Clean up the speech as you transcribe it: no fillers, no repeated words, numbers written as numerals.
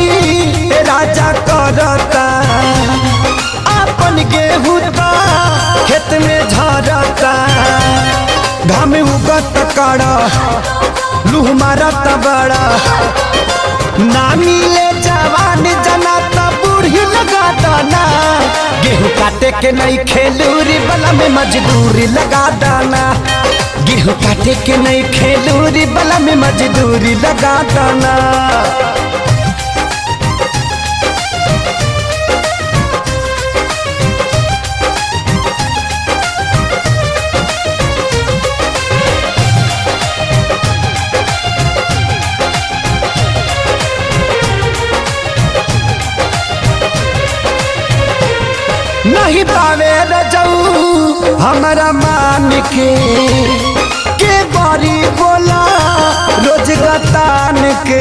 जोताई राजा करता, अपन गेहूं तो खेत में झरता। घाम उगत कड़ा लूह मारत बड़ा, ना मिले जवान जना तो बूढ़ी लगा दाना। गेहूं काटे के नहीं खेलूरी बला में मजदूरी लगा दाना। गेहूं काटे के नहीं खेलूरी बला में मजदूरी लगा दाना। नहीं पावे रजऊ हमारा मान के बारी बोला रोज गतान के।